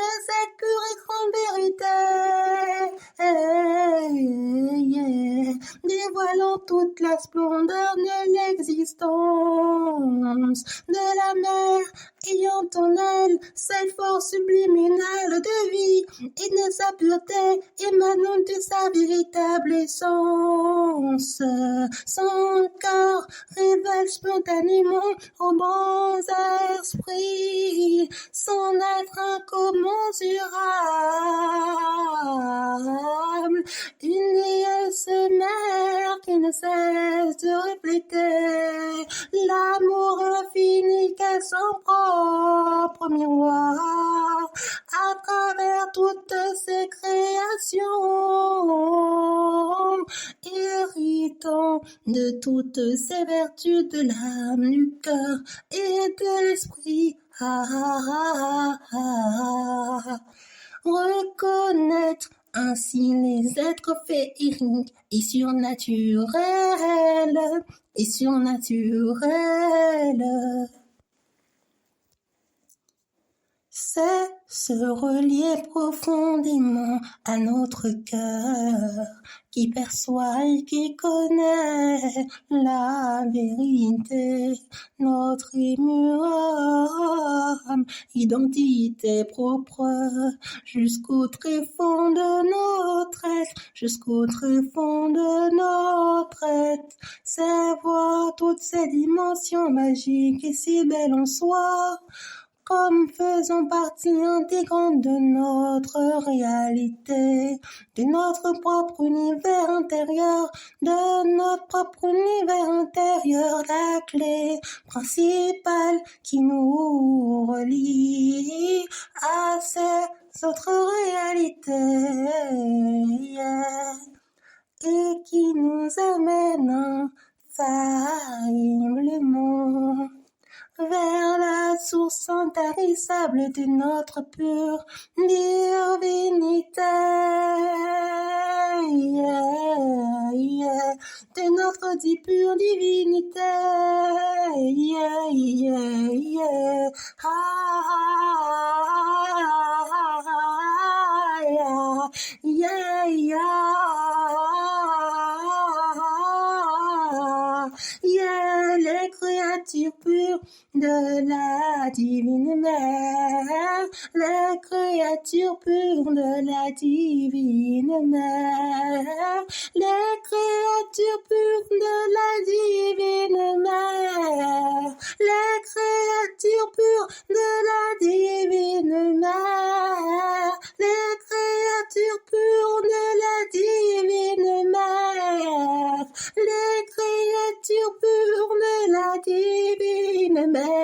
de cette pure et grande vérité, dévoilant toute la splendeur de l'existence de la mer, ayant en elle cette force subliminale de vie et de sa pureté émanant de sa véritable essence. Son corps révèle spontanément aux bons esprits son être incommensurable, une déesse mère qui ne cesse de refléter l'amour infini qu'est son propre miroir à travers toutes ses créations, héritant de toutes ses vertus de l'âme, du cœur et de l'esprit. Reconnaître ainsi les êtres féeriques et surnaturels, c'est se relier profondément à notre cœur qui perçoit et qui connaît la vérité, notre immuable identité propre jusqu'au tréfonds de notre être, c'est voir toutes ces dimensions magiques et si belles en soi, comme faisant partie intégrante de notre réalité, de notre propre univers intérieur, la clé principale qui nous relie à ces autres réalités, et qui nous amène infailliblement vers la source intarissable de notre pure divinité, de notre pure divinité, les créatures pures de la divine mère, les créatures pures de la divine mère, les créatures pures de la divine mère, les créatures pures de la divine mère, les créatures pures de la divine mère, les créatures pures de la divine mère.